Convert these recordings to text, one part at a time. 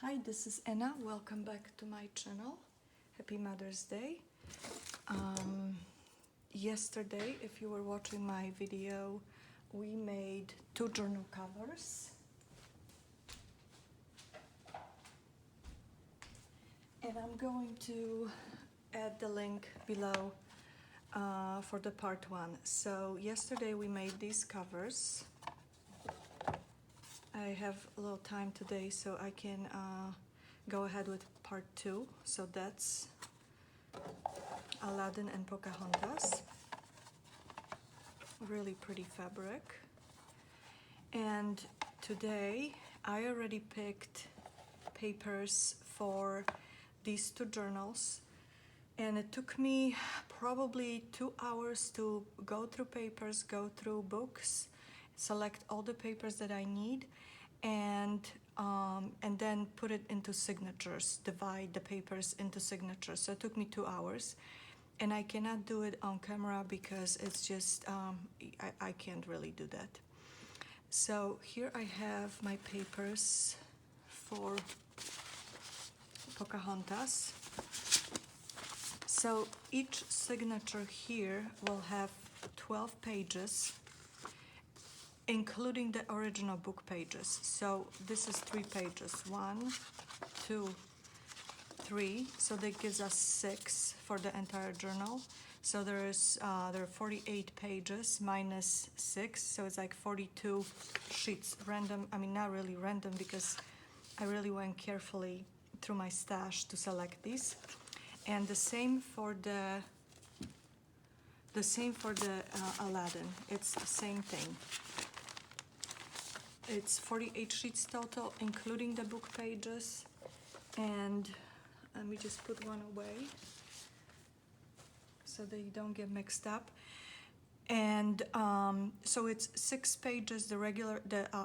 Hi, this is Anna. Welcome back to my channel. Happy Mother's Day. Yesterday, if you were watching my video, we made 2 journal covers. And I'm going to add the link below for the part 1. So yesterday we made these covers. I have a little time today, so I can go ahead with part 2. So that's Aladdin and Pocahontas. Really pretty fabric. And today I already picked papers for these 2 journals, and it took me probably 2 hours to go through papers, go through books, select all the papers that I need, and then put it into signatures, divide the papers into signatures. So it took me 2 hours, and I cannot do it on camera because it's just I can't really do that. So here I have my papers for Pocahontas. So each signature here will have 12 pages, including the original book pages. So this is 3 pages, 1, 2, 3. So that gives us 6 for the entire journal. So there are 48 pages minus 6, so it's like 42 sheets. Random, I mean not really random, because I really went carefully through my stash to select these. And the same for the Aladdin. It's the same thing. It's 48 sheets total, including the book pages. And let me just put one away so they don't get mixed up. And so it's 6 pages, the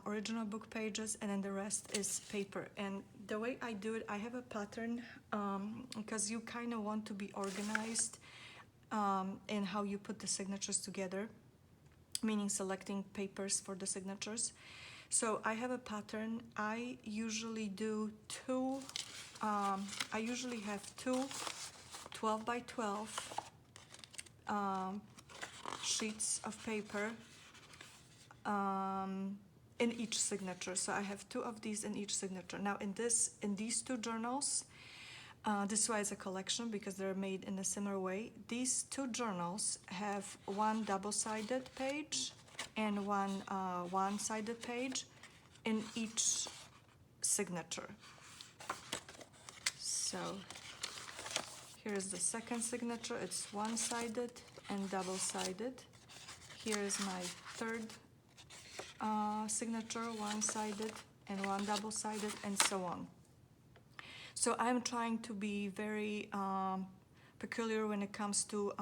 original book pages, and then the rest is paper. And the way I do it, I have a pattern, because you kind of want to be organized in how you put the signatures together, meaning selecting papers for the signatures. So I have a pattern. I usually do 2, I usually have 2 12 by 12 sheets of paper in each signature. So I have 2 of these in each signature. Now in these 2 journals, this is why it's a collection, because they're made in a similar way. These 2 journals have 1 double-sided page and 1 one-sided page in each signature. So here's the second signature. It's one-sided and double-sided. Here's my third signature, one-sided and 1 double-sided, and so on. So I'm trying to be very peculiar when it comes to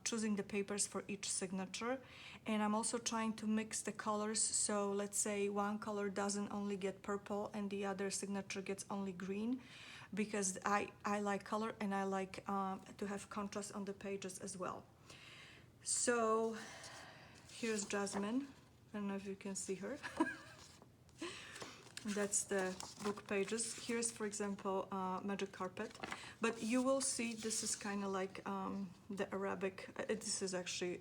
choosing the papers for each signature. And I'm also trying to mix the colors. So let's say one color doesn't only get purple and the other signature gets only green, because I like color, and I like to have contrast on the pages as well. So here's Jasmine. I don't know if you can see her. That's the book pages. Here's, for example, Magic Carpet. But you will see this is kind of like the Arabic. This is actually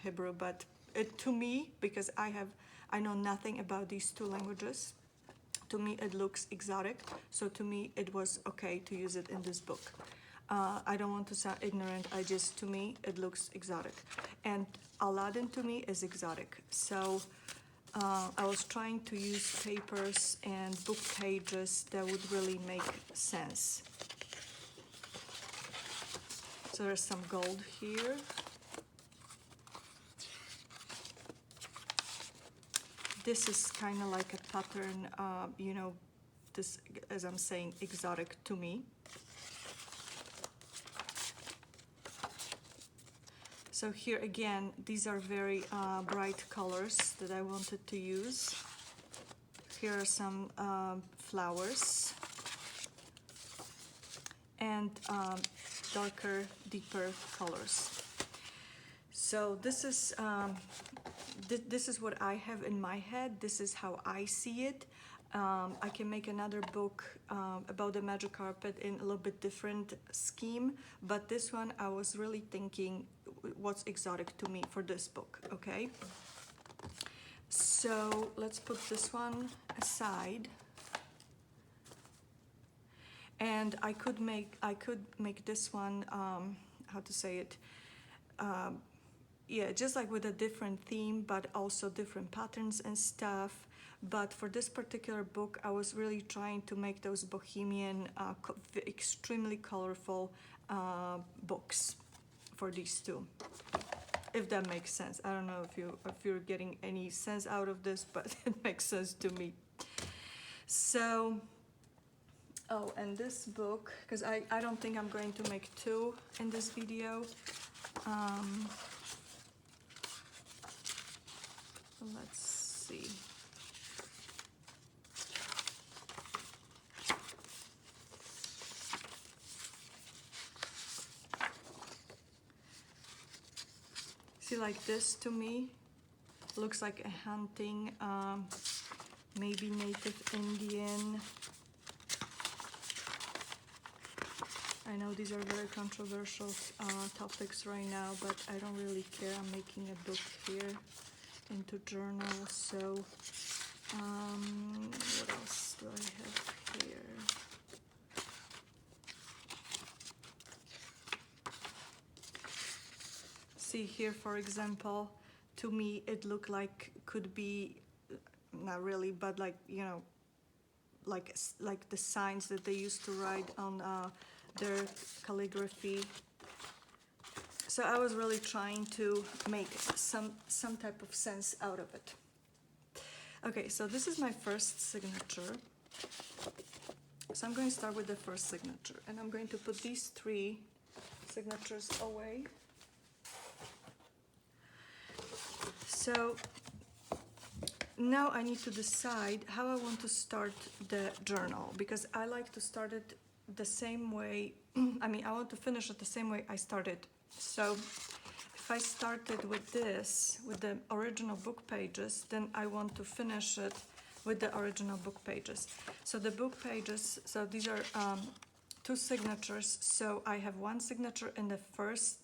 Hebrew, but to me, because I know nothing about these 2 languages, to me it looks exotic. So to me it was okay to use it in this book. I don't want to sound ignorant. To me it looks exotic. And Aladdin to me is exotic. So I was trying to use papers and book pages that would really make sense. So there's some gold here. This is kind of like a pattern, you know, this, as I'm saying, exotic to me. So here again, these are very bright colors that I wanted to use. Here are some flowers and darker, deeper colors. So this is what I have in my head. This is how I see it. I can make another book about the magic carpet in a little bit different scheme, but this one I was really thinking what's exotic to me for this book, okay? So let's put this one aside. And I could make this one, how to say it, yeah, just like with a different theme, but also different patterns and stuff. But for this particular book, I was really trying to make those bohemian, extremely colorful books for these two, if that makes sense. I don't know if you're getting any sense out of this, but it makes sense to me. So, oh, and this book, because I don't think I'm going to make two in this video. Let's see. See, like this to me looks like a hunting, maybe Native Indian. I know these are very controversial topics right now, but I don't really care. I'm making a book here into journal. So what else do I have here? See here, for example, to me it looked like could be, not really, but like, you know, like the signs that they used to write on their calligraphy. So I was really trying to make some type of sense out of it. Okay, so this is my first signature. So I'm going to start with the first signature, and I'm going to put these three signatures away. So now I need to decide how I want to start the journal, because I like to start it the same way. I mean, I want to finish it the same way I started. So if I started with this, with the original book pages, then I want to finish it with the original book pages. So the book pages, so these are two signatures. So I have one signature in the first,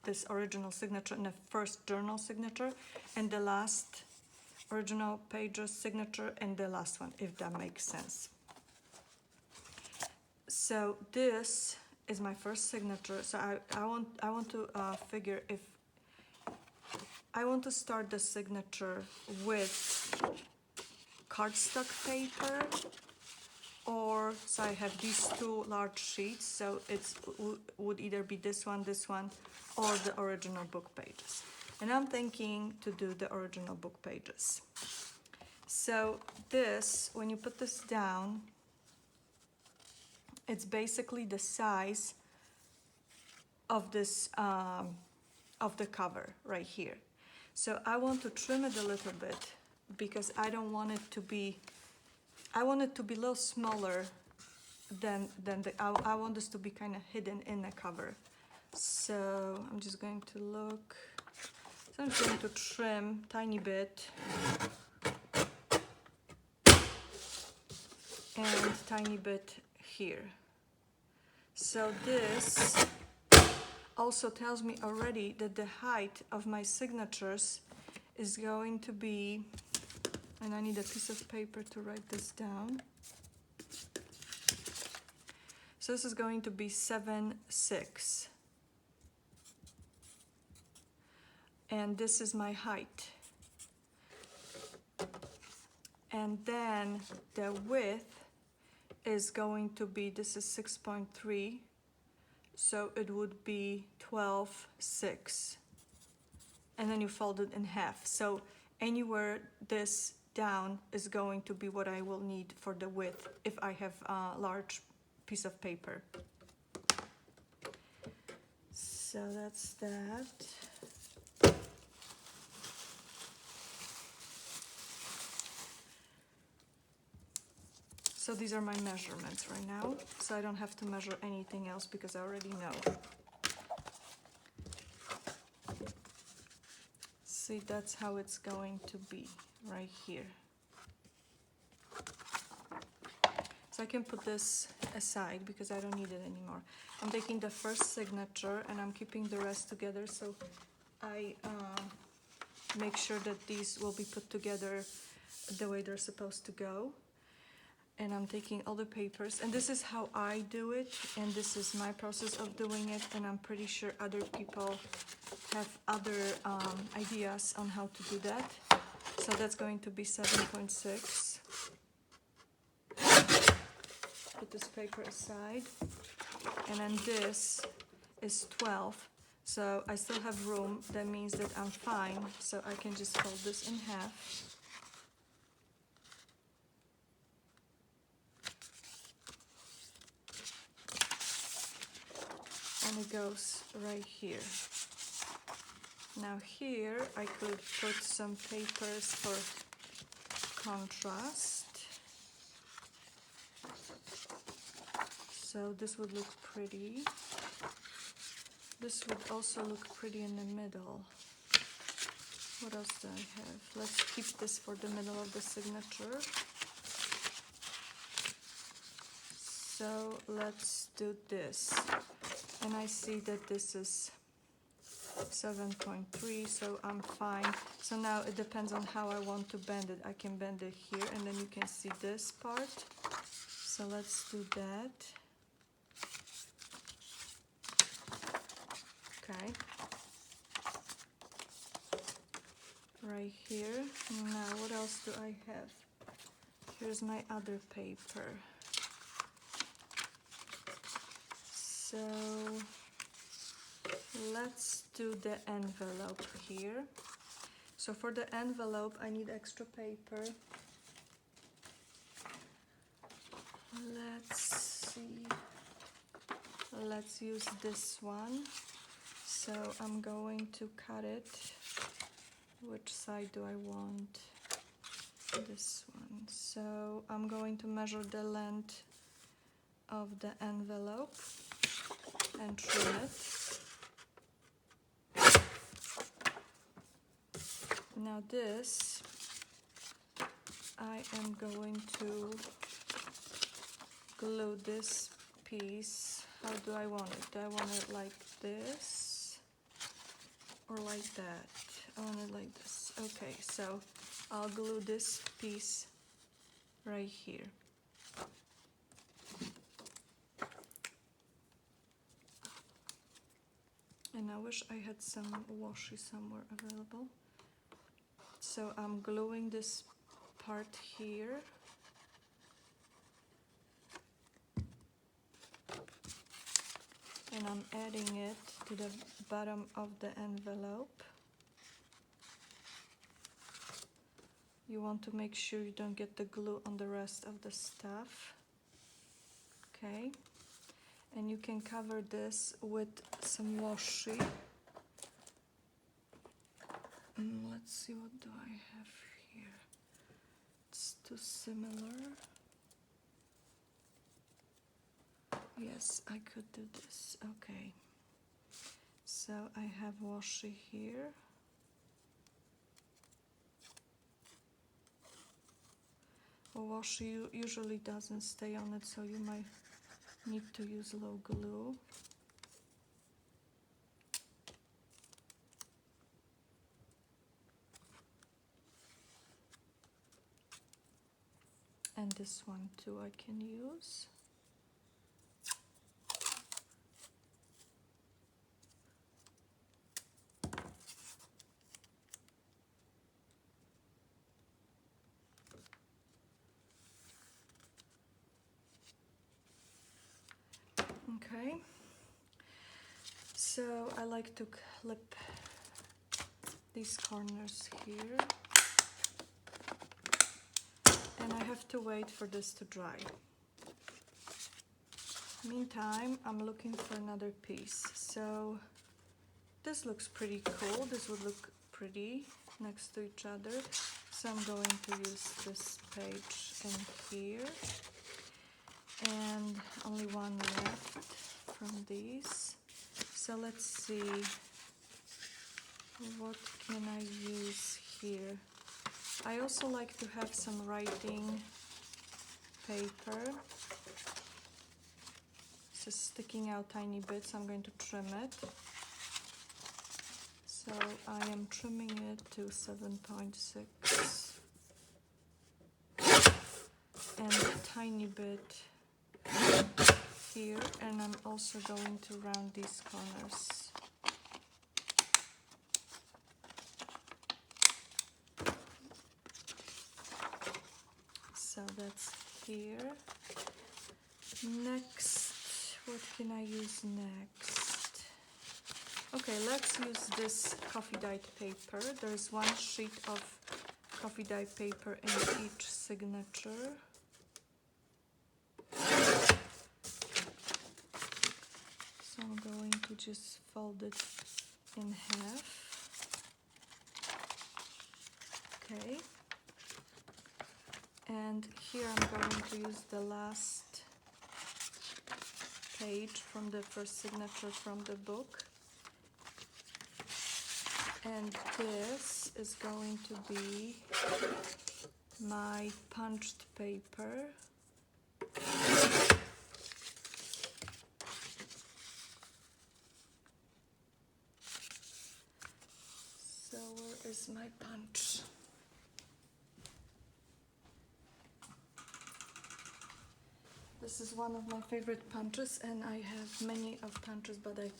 this original signature in the first journal signature, and the last original pages signature in the last one, if that makes sense. So this is my first signature. So I want to figure if I want to start the signature with cardstock paper, or so I have these two large sheets, so it's would either be this one, or the original book pages. And I'm thinking to do the original book pages. So this, when you put this down, it's basically the size of this of the cover right here. So I want to trim it a little bit because I don't want it to be, I want it to be a little smaller than I want this to be kind of hidden in the cover. So I'm just going to look. So I'm just going to trim tiny bit and tiny bit here. So this also tells me already that the height of my signatures is going to be, and I need a piece of paper to write this down. So this is going to be 7'6". And this is my height. And then the width is going to be, this is 6.3, so it would be 12'6". And then you fold it in half. So anywhere this down is going to be what I will need for the width if I have a large piece of paper. So that's that. So these are my measurements right now, so I don't have to measure anything else because I already know. See, that's how it's going to be right here. So I can put this aside because I don't need it anymore. I'm taking the first signature and I'm keeping the rest together, so I make sure that these will be put together the way they're supposed to go. And I'm taking all the papers, and this is how I do it, and this is my process of doing it, and I'm pretty sure other people have other ideas on how to do that. So that's going to be 7.6. Put this paper aside, and then this is 12. So I still have room. That means that I'm fine. So I can just fold this in half. And it goes right here. Now here I could put some papers for contrast. So this would look pretty. This would also look pretty in the middle. What else do I have? Let's keep this for the middle of the signature. So let's do this. And I see that this is 7.3, so I'm fine. So now it depends on how I want to bend it. I can bend it here, and then you can see this part. So let's do that. Okay. Right here. Now what else do I have? Here's my other paper. So let's do the envelope here. So for the envelope I need extra paper. Let's see. Let's use this one. So I'm going to cut it. Which side do I want? This one. So I'm going to measure the length of the envelope and trim it. Now this, I am going to glue this piece. How do I want it? Do I want it like this or like that? I want it like this. Okay, so I'll glue this piece right here. And I wish I had some washi somewhere available. So I'm gluing this part here. And I'm adding it to the bottom of the envelope. You want to make sure you don't get the glue on the rest of the stuff. Okay. And you can cover this with some washi. Let's see, what do I have here? It's too similar. Yes, I could do this. Okay. So I have washi here. Washi usually doesn't stay on it, so you might need to use low glue. And this one too I can use. Okay, so I like to clip these corners here, and I have to wait for this to dry. Meantime, I'm looking for another piece. So this looks pretty cool. This would look pretty next to each other. So I'm going to use this page in here. And only one left from these. So let's see, what can I use here? I also like to have some writing paper. It's just sticking out tiny bits. I'm going to trim it. So I am trimming it to 7.6 and a tiny bit here, and I'm also going to round these corners. So that's here. Next, what can I use next? Okay, let's use this coffee dyed paper. There's one sheet of coffee dyed paper in each signature. So I'm going to just fold it in half. Okay. And here I'm going to use the last page from the first signature from the book. And this is going to be my punched paper. So where is my punch? This is one of my favorite punches, and I have many of punches, but I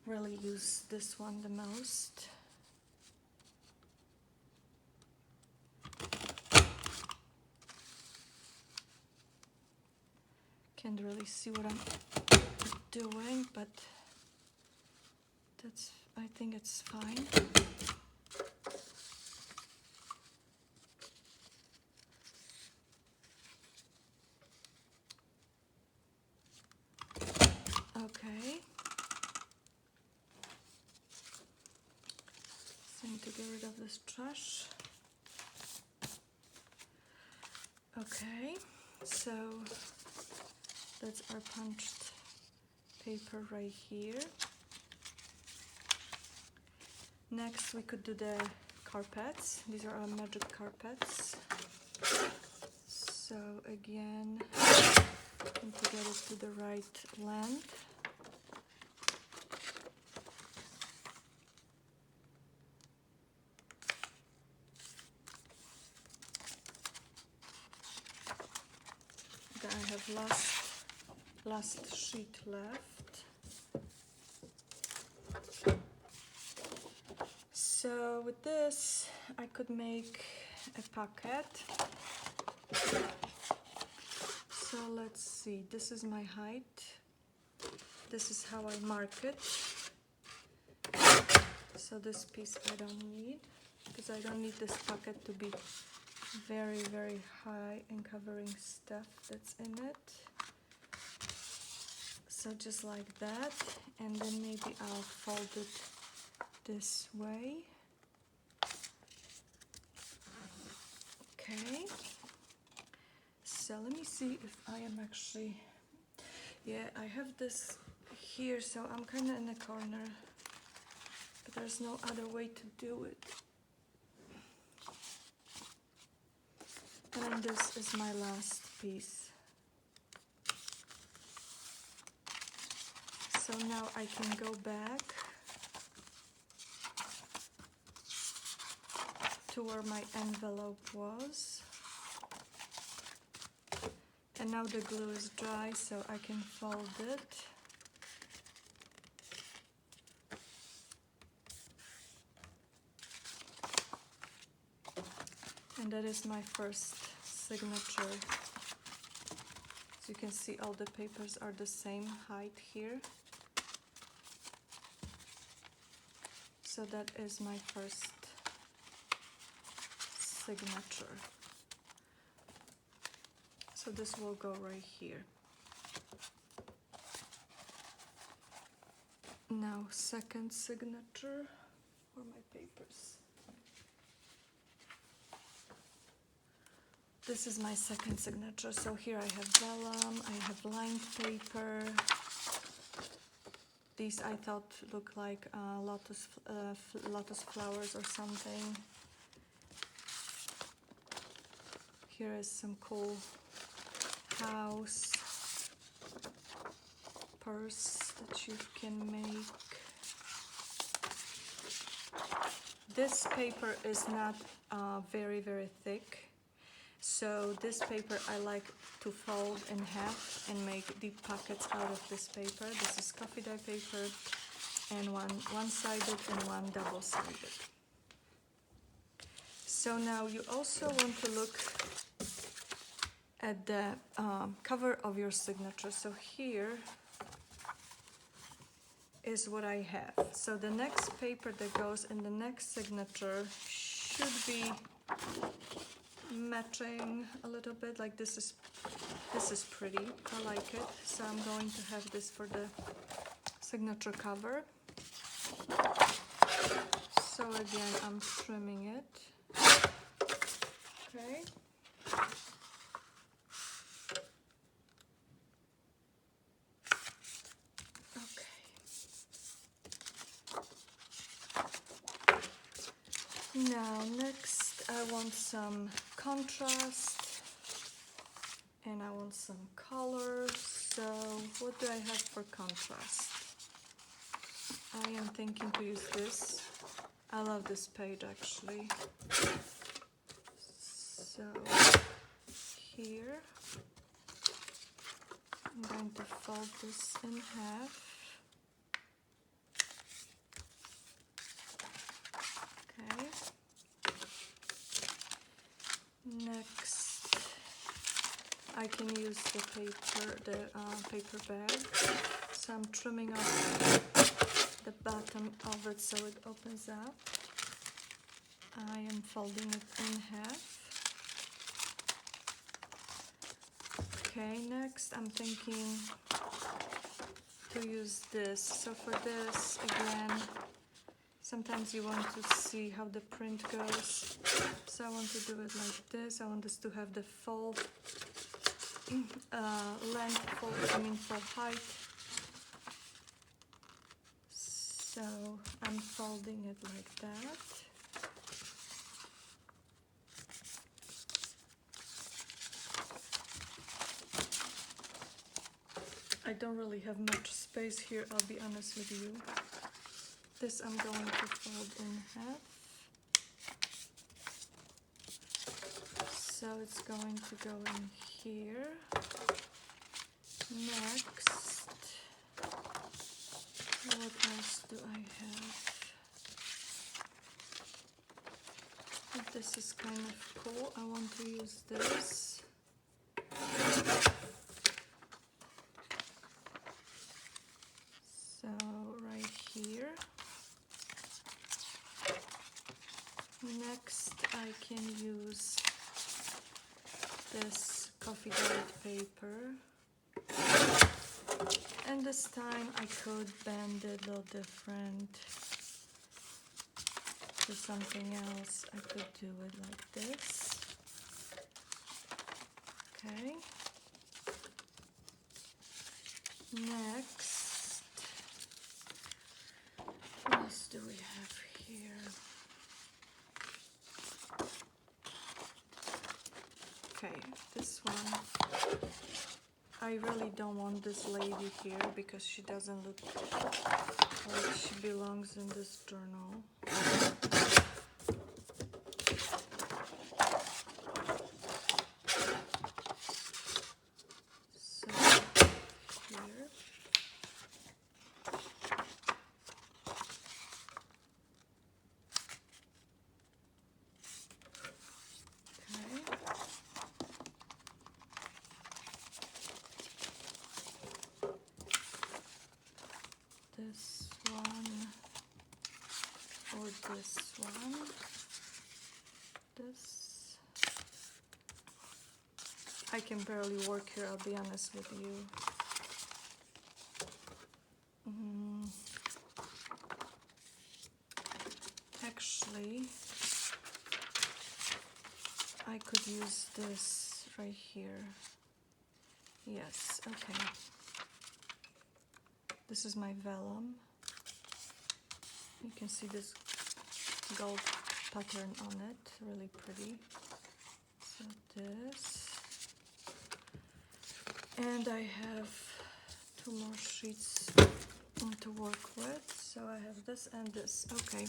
really use this one the most. Can't really see what I'm doing, but I think it's fine. Okay. So I need to get rid of this trash. Okay, so that's our punched paper right here. Next we could do the carpets. These are our magic carpets. So again, need to get it to the right length. I have last sheet left. So with this I could make a pocket. So let's see, this is my height. This is how I mark it. So this piece I don't need, because I don't need this pocket to be very, very high and covering stuff that's in it. So just like that, and then maybe I'll fold it this way. Okay, so let me see if I am actually, yeah, I have this here, so I'm kind of in a corner, but there's no other way to do it. And this is my last piece. So now I can go back to where my envelope was. And now the glue is dry, so I can fold it. And that is my first signature. As you can see, all the papers are the same height here. So that is my first signature. So this will go right here. Now, second signature for my papers. This is my second signature. So here I have vellum, I have lined paper. These I thought look like lotus flowers or something. Here is some cool house. papers that you can make. This paper is not very thick, so this paper I like to fold in half and make deep pockets out of this paper. This is coffee dye paper, and one-sided and one double-sided. So now you also want to look at the cover of your signature. So here is what I have. So the next paper that goes in the next signature should be matching a little bit. Like this is pretty. I like it. So I'm going to have this for the signature cover. So again, I'm trimming it. Okay. Now next I want some contrast and I want some color. So what do I have for contrast? I am thinking to use this. I love this page actually. So here I'm going to fold this in half. Okay. Next, I can use the paper bag. So I'm trimming off the bottom of it so it opens up. I am folding it in half. Okay, next I'm thinking to use this. So for this, again, sometimes you want to see how the print goes. So I want to do it like this. I want this to have the full length, full height. So I'm folding it like that. I don't really have much space here, I'll be honest with you. This I'm going to fold in half. So it's going to go in here. Next, what else do I have? This is kind of cool. I want to use this. So right here. Next, I can use this coffee dyed paper. And this time I could bend it a little different to something else. I could do it like this. Okay. Next, what else do we have here? Okay, this one. I really don't want this lady here because she doesn't look like she belongs in this journal. So here. This one or this one. This. I can barely work here, I'll be honest with you. Actually, I could use this right here. Yes, okay. This is my vellum. You can see this gold pattern on it, really pretty. So this. And I have two more sheets to work with. So I have this and this. Okay.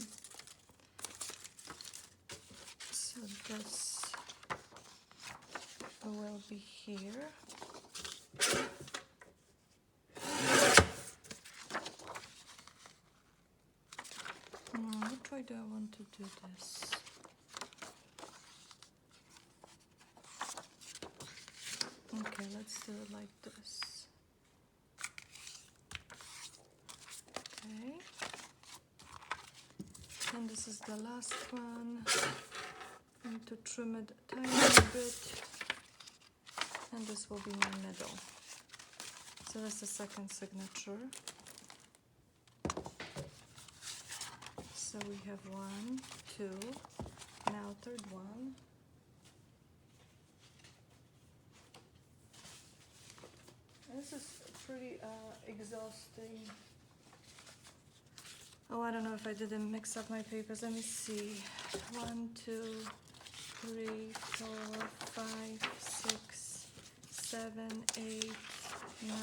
So this will be here. Which way do I want to do this? Okay, let's do it like this. Okay. And this is the last one. I need to trim it a tiny bit. And this will be my middle. So that's the second signature. So we have 1, 2, now third one. This is pretty exhausting. Oh, I don't know if I didn't mix up my papers. Let me see. 1, 2, 3, 4, 5, 6, 7, 8, 9,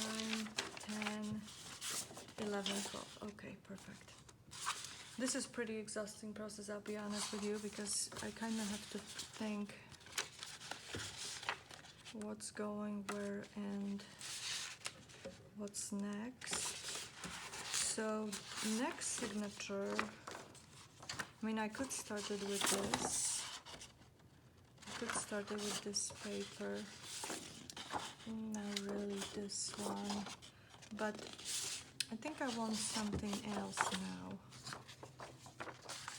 10, 11, 12. Okay, perfect. This is pretty exhausting process, I'll be honest with you, because I kind of have to think what's going where and what's next. So next signature, I mean, I could start it with this. I could start it with this paper. Not really this one, but I think I want something else now.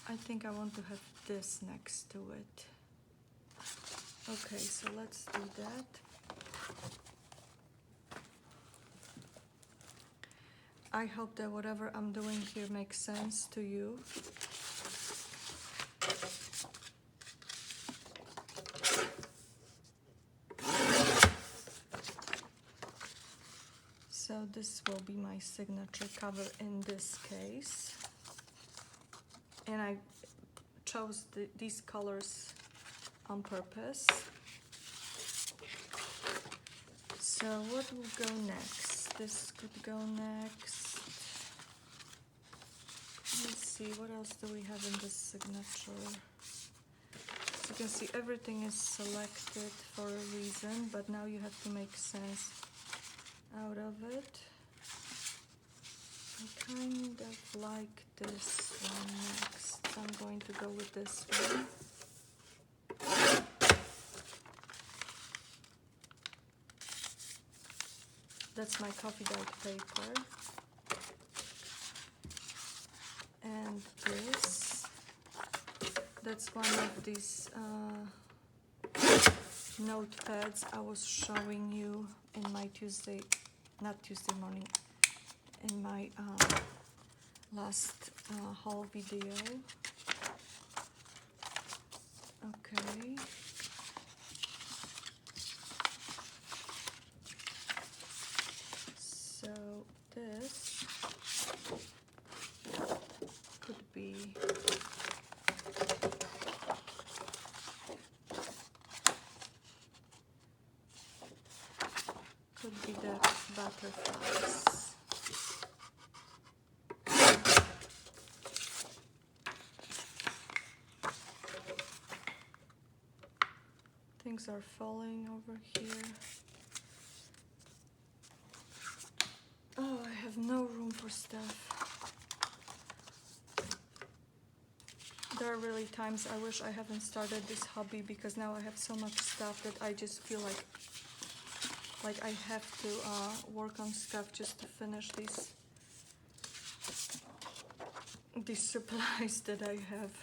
I think I want to have this next to it. Okay, so let's do that. I hope that whatever I'm doing here makes sense to you. So this will be my signature cover in this case. And I chose these colors on purpose. So what will go next? This could go next. Let's see, what else do we have in this signature? So you can see everything is selected for a reason, but now you have to make sense out of it. I kind of like this one next. I'm going to go with this one. That's my coffee dyed paper. And this, that's one of these notepads I was showing you in my not Tuesday morning, in my last haul video. Okay. So this could be the butterflies. Things are falling over here. Oh, I have no room for stuff. There are really times I wish I haven't started this hobby, because now I have so much stuff that I just feel like I have to work on stuff just to finish these supplies that I have.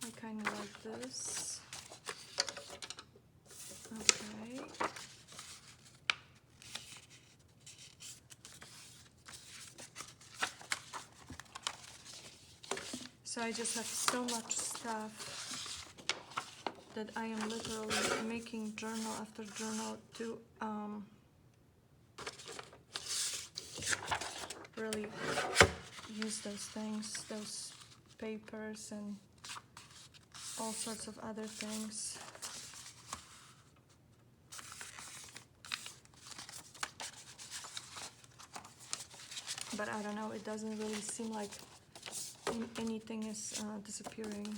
I kind of like this. Okay. So I just have so much stuff that I am literally making journal after journal to really use those things, those papers and all sorts of other things. But I don't know, it doesn't really seem like anything is disappearing.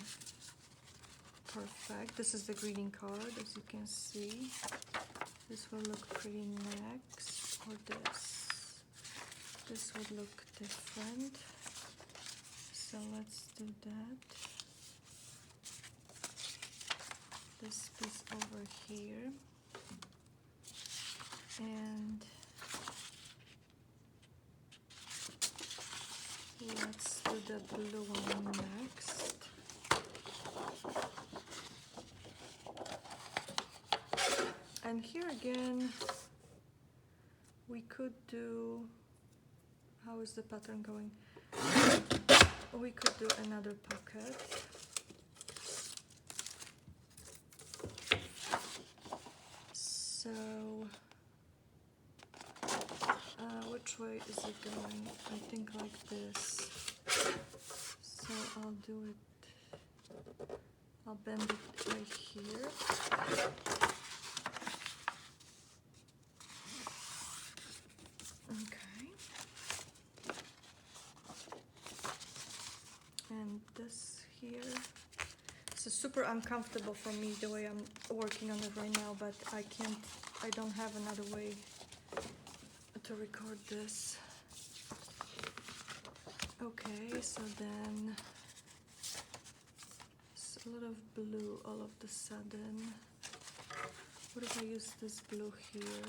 Perfect. This is the greeting card, as you can see. This will look pretty next, or this. This would look different. So let's do that. This piece over here. And let's do the blue one next. And here again, we could do, how is the pattern going? We could do another pocket. So, which way is it going? I think like this. So I'll do it, I'll bend it right here. Okay. And this here. This is super uncomfortable for me the way I'm working on it right now, but I don't have another way to record this. Okay, so then it's a lot of blue all of the sudden. What if I use this blue here?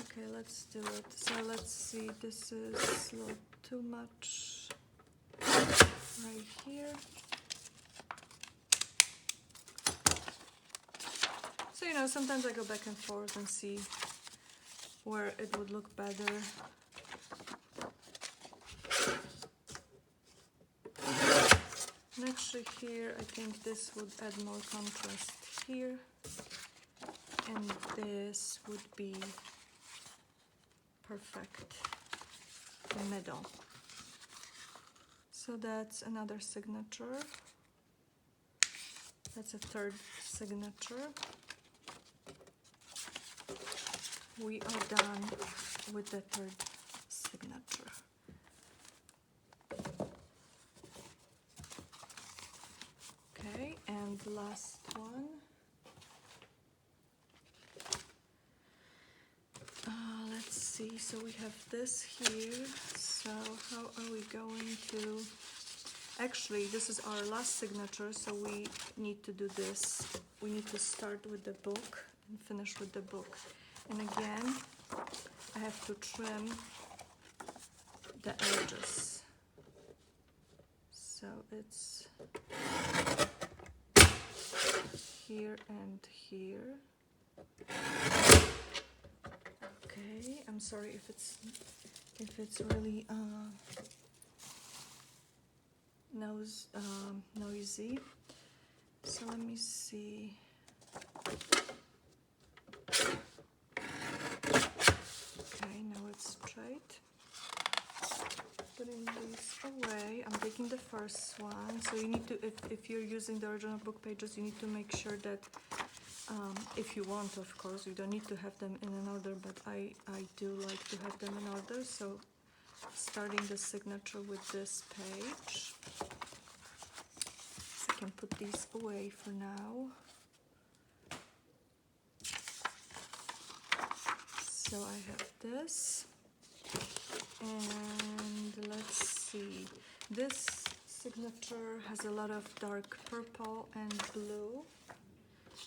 Okay, let's do it. So let's see, this is a little too much right here. So, you know, sometimes I go back and forth and see where it would look better. And actually here, I think this would add more contrast here. And this would be perfect, the middle. So that's another signature. That's a third signature. We are done with the third signature. Okay, and the last one. Let's see, so we have this here. So how are we going to... Actually, this is our last signature, so we need to do this. We need to start with the book and finish with the book. And again, I have to trim the edges. So it's here and here. Okay, I'm sorry if it's really noisy. So let me see. Okay, now it's straight. Putting these away. I'm taking the first one. So you need to, if you're using the original book pages, you need to make sure that, if you want, of course, you don't need to have them in an order, but I do like to have them in order. So starting the signature with this page. So I can put these away for now. So I have this, and let's see, this signature has a lot of dark purple and blue.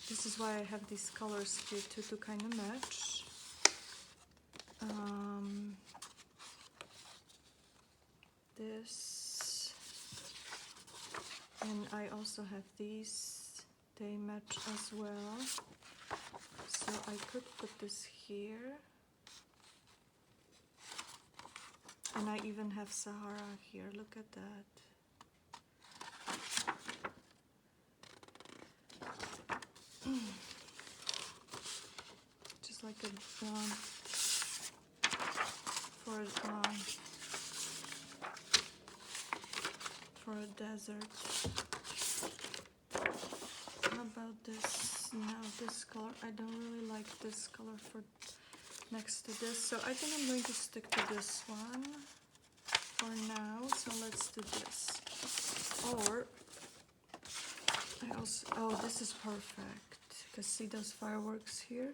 This is why I have these colors here too, to kind of match. This, and I also have these, they match as well. So I could put this here. And I even have Sahara here, look at that. Just like a for a desert. about this now? This color, I don't really like this color for next to this, so I think I'm going to stick to this one for now. So let's do this. Or I also, oh, this is perfect because see those fireworks here.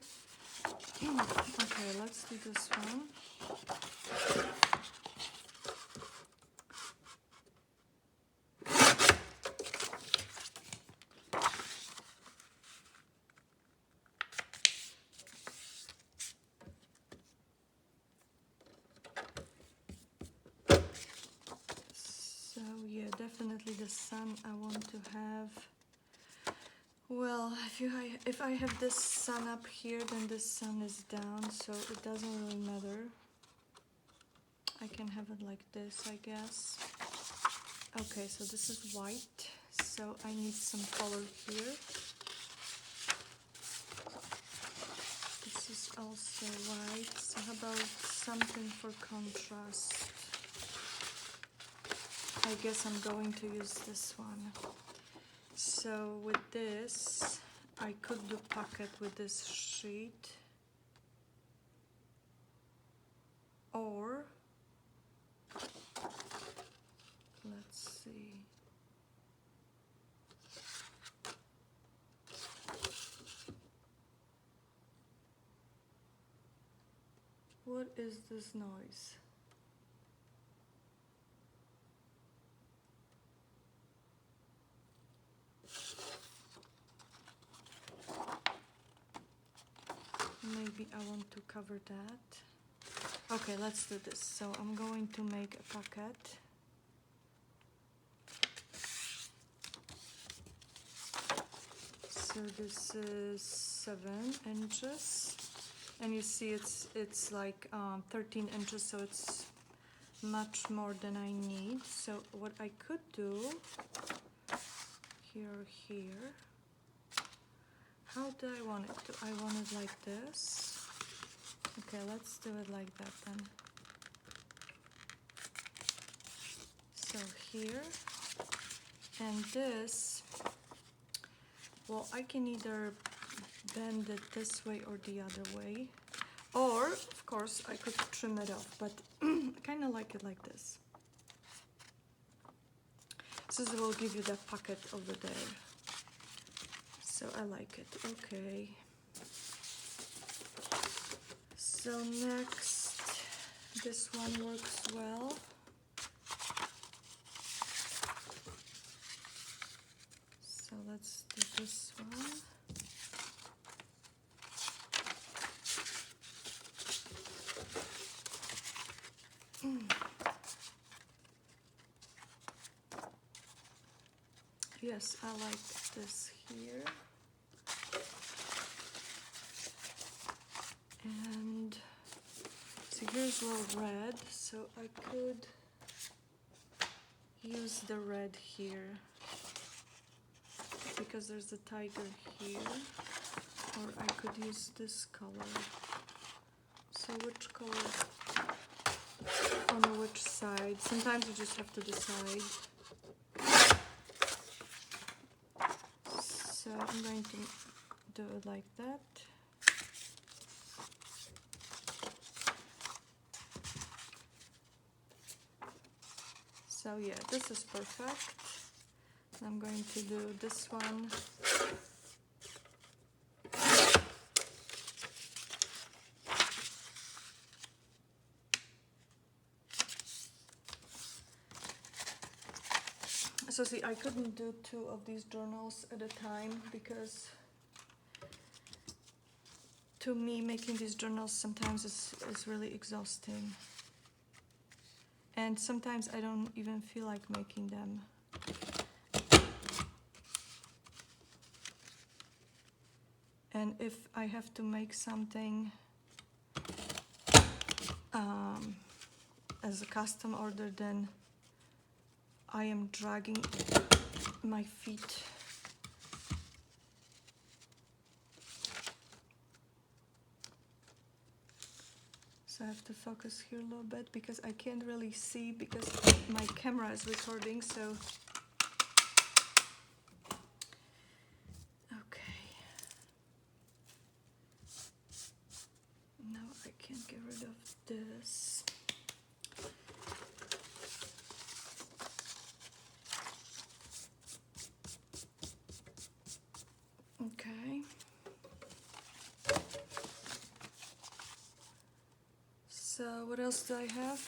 Okay, let's do this one. So yeah, definitely the sun I want to have. Well, if I have this sun up here, then this sun is down, so it doesn't really matter. I can have it like this, I guess. Okay, so this is white, so I need some color here. This is also white, so how about something for contrast? I guess I'm going to use this one. So with this, I could do pocket with this sheet, or let's see. What is this noise? Maybe I want to cover that. Okay, let's do this. So I'm going to make a pocket. So this is 7 inches, and you see it's like 13 inches, so it's much more than I need. So what I could do here, how do I want it? Do I want it like this? Okay, let's do it like that then. So here, and this, well, I can either bend it this way or the other way, or of course I could trim it off, but I kind of like it like this. This will give you that pocket over there. So I like it. Okay. So next, this one works well. So let's do this one. Yes, I like this here. And so here's a little red, so I could use the red here because there's a tiger here, or I could use this color. So which color on which side? Sometimes you just have to decide. So I'm going to do it like that. So yeah, this is perfect. I'm going to do this one. So see, I couldn't do 2 of these journals at a time because to me making these journals sometimes is really exhausting. And sometimes I don't even feel like making them. And if I have to make something as a custom order, then I am dragging my feet. So I have to focus here a little bit because I can't really see because my camera is recording, so. Okay. what else do I have?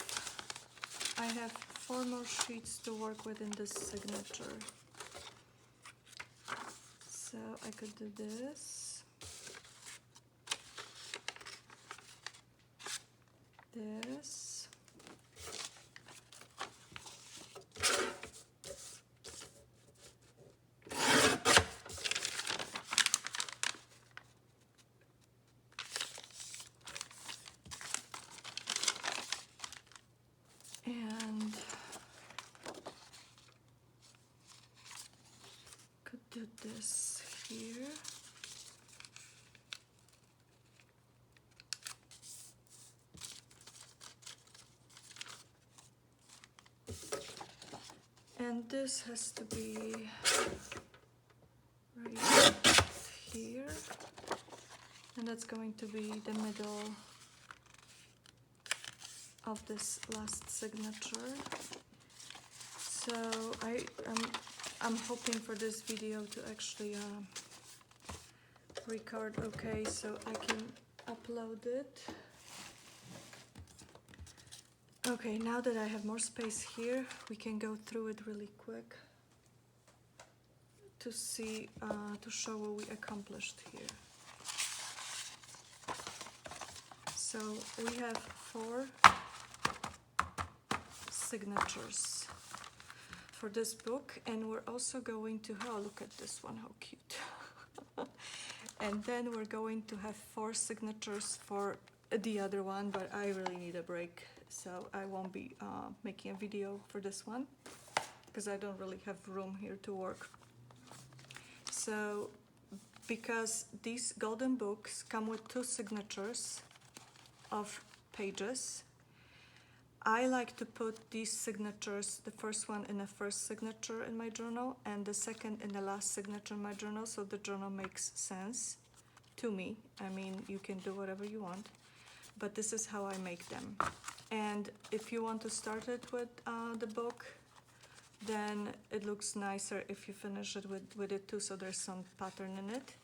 I have 4 more sheets to work with in this signature. So I could do this, this, and could do this here. And this has to be right here, and that's going to be the middle of this last signature. So I'm hoping for this video to actually record okay, so I can upload it. Okay, now that I have more space here, we can go through it really quick to see, to show what we accomplished here. So we have 4 signatures for this book, and we're also going to, oh, look at this one, how cute. And then we're going to have 4 signatures for the other one, but I really need a break, so I won't be making a video for this one because I don't really have room here to work. So because these golden books come with 2 signatures of pages, I like to put these signatures, the first one in the first signature in my journal and the second in the last signature in my journal, so the journal makes sense to me. I mean, you can do whatever you want, but this is how I make them. And if you want to start it with the book, then it looks nicer if you finish it with it too, so there's some pattern in it.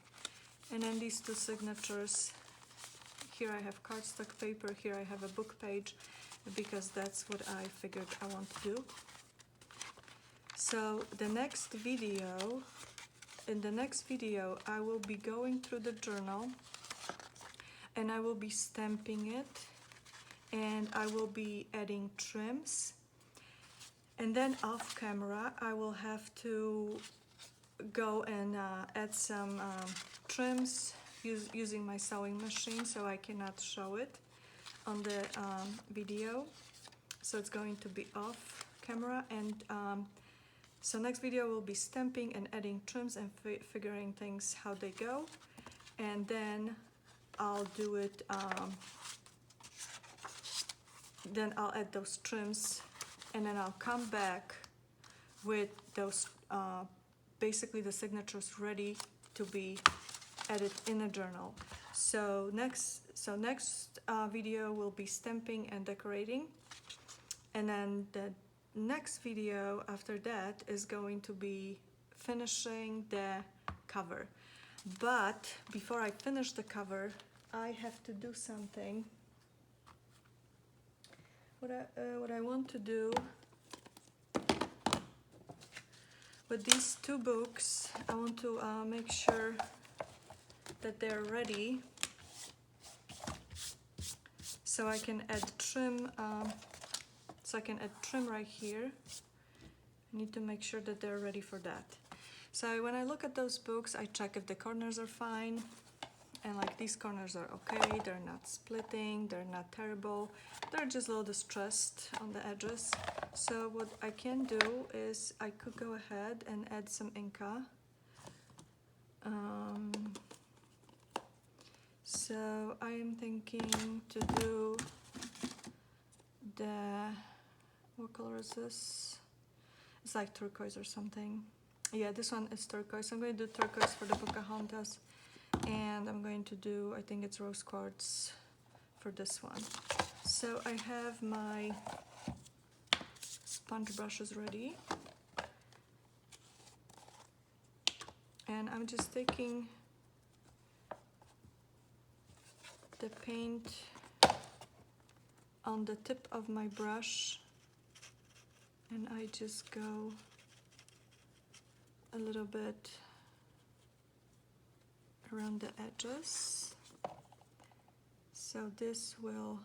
And then these 2 signatures, here I have cardstock paper, here I have a book page, because that's what I figured I want to do. So in the next video, I will be going through the journal and I will be stamping it, and I will be adding trims, and then off camera I will have to go and add some trims using my sewing machine, so I cannot show it on the video, so it's going to be off camera. And so next video will be stamping and adding trims and figuring things how they go, and then I'll do it, then I'll add those trims, and then I'll come back with those basically the signatures ready to be added in a journal. So next video will be stamping and decorating, and then the next video after that is going to be finishing the cover. But before I finish the cover, I have to do something. What I want to do with these 2 books, I want to make sure that they're ready, so I can add trim. So I can add trim right here. I need to make sure that they're ready for that. So when I look at those books, I check if the corners are fine, and like these corners are okay, they're not splitting, they're not terrible, they're just a little distressed on the edges. So what I can do is I could go ahead and add some Inca. So I am thinking to do the, what color is this? It's like turquoise or something. Yeah, this one is turquoise. I'm going to do turquoise for the Pocahontas, and I'm going to do, I think it's rose quartz for this one. So I have my sponge brushes ready, and I'm just taking the paint on the tip of my brush, and I just go a little bit around the edges. So this will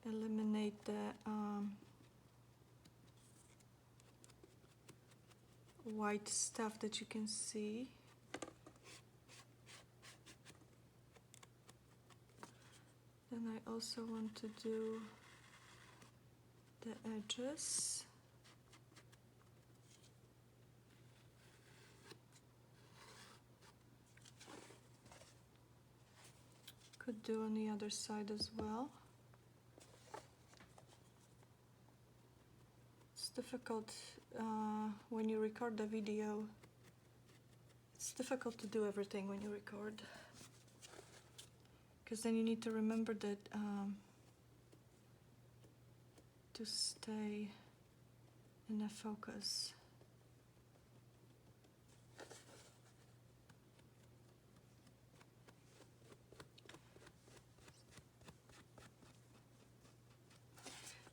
eliminate the white stuff that you can see. Then I also want to do the edges. Could do on the other side as well. It's difficult when you record the video. It's difficult to do everything when you record, because then you need to remember that to stay in the focus.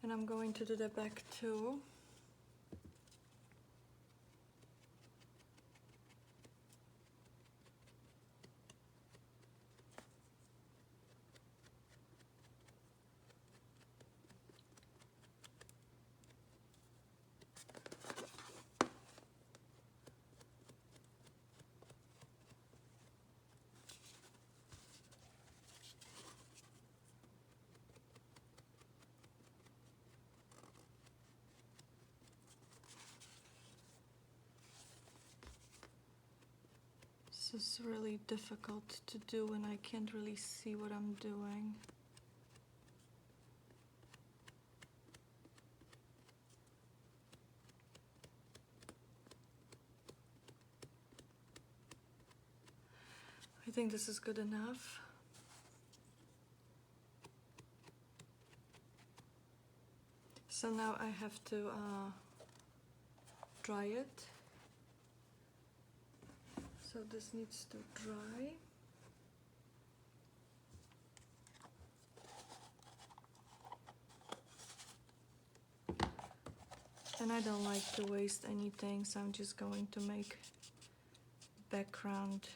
And I'm going to do the back too. This is really difficult to do when I can't really see what I'm doing. I think this is good enough. So now I have to dry it. So this needs to dry. And I don't like to waste anything, so I'm just going to make background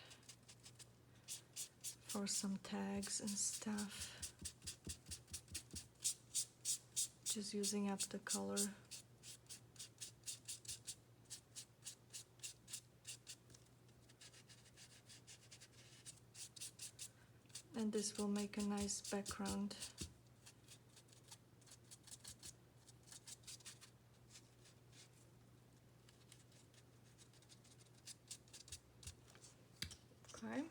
for some tags and stuff. Just using up the color. And this will make a nice background. Okay.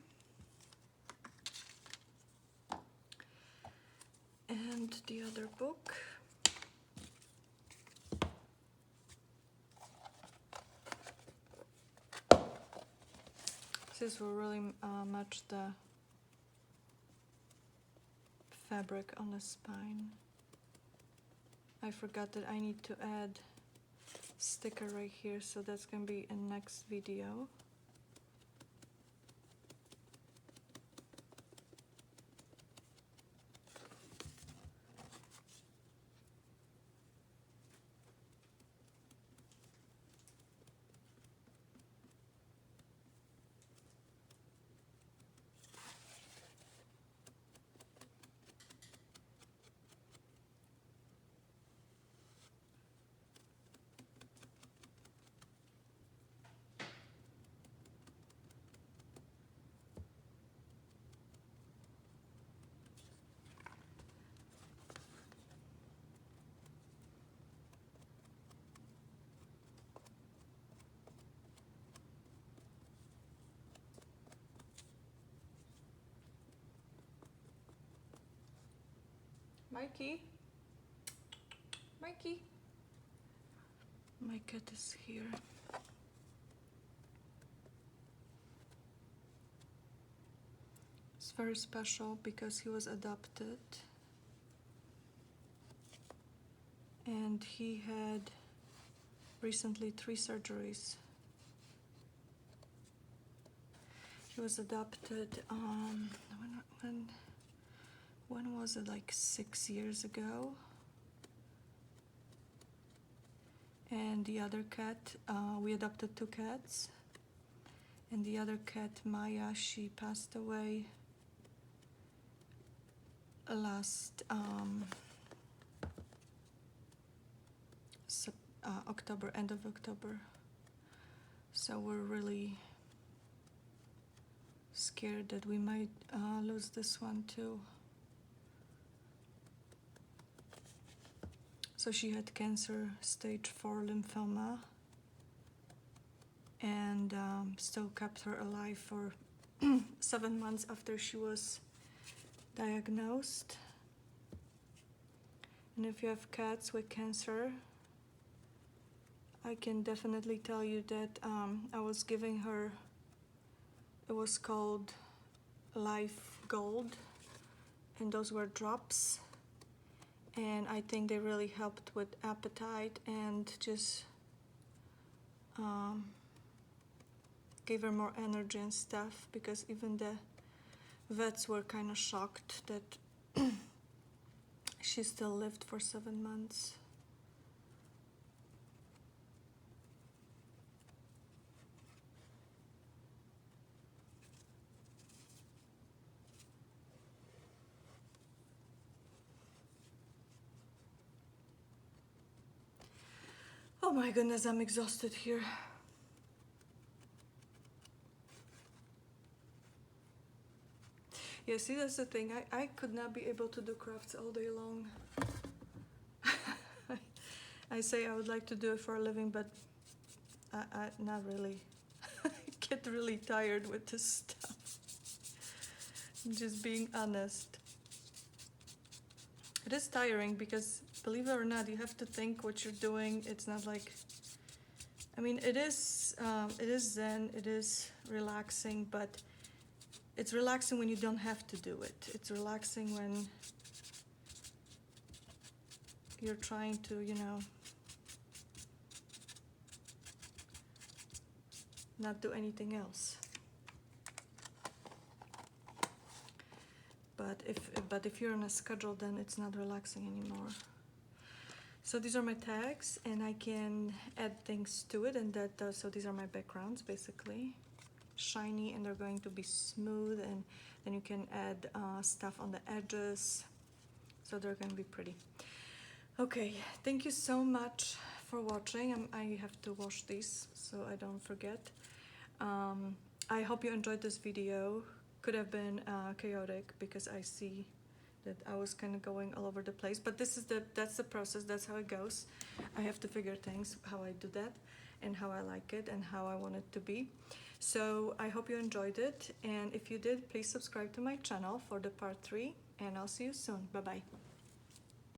And the other book. This will really match the fabric on the spine. I forgot that I need to add sticker right here, so that's gonna be in next video. Mikey? Mikey? My cat is here. It's very special because he was adopted. And he had recently 3 surgeries. He was adopted when was it, like 6 years ago. And the other cat, we adopted 2 cats, and the other cat, Maya, she passed away last October, end of October. So we're really scared that we might lose this one too. So she had cancer, stage 4 lymphoma, and still kept her alive for 7 months after she was diagnosed. And if you have cats with cancer, I can definitely tell you that I was giving her, it was called Life Gold, and those were drops, and I think they really helped with appetite and just gave her more energy and stuff, because even the vets were kind of shocked that she still lived for 7 months. Oh my goodness, I'm exhausted here. Yeah, see, that's the thing. I could not be able to do crafts all day long. I say I would like to do it for a living, but I not really. I get really tired with this stuff. I'm just being honest. It is tiring because, believe it or not, you have to think what you're doing. It's not like, I mean, it is zen, it is relaxing, but it's relaxing when you don't have to do it. It's relaxing when you're trying to, you know, not do anything else. But if you're on a schedule, then it's not relaxing anymore. So these are my tags, and I can add things to it, and so these are my backgrounds, basically. Shiny, and they're going to be smooth, and then you can add stuff on the edges, so they're going to be pretty. Okay, thank you so much for watching. I have to wash these so I don't forget. I hope you enjoyed this video. Could have been chaotic because I see that I was kind of going all over the place, but that's the process. That's how it goes. I have to figure things, how I do that, and how I like it, and how I want it to be. So I hope you enjoyed it, and if you did, please subscribe to my channel for the part 3, and I'll see you soon. Bye bye.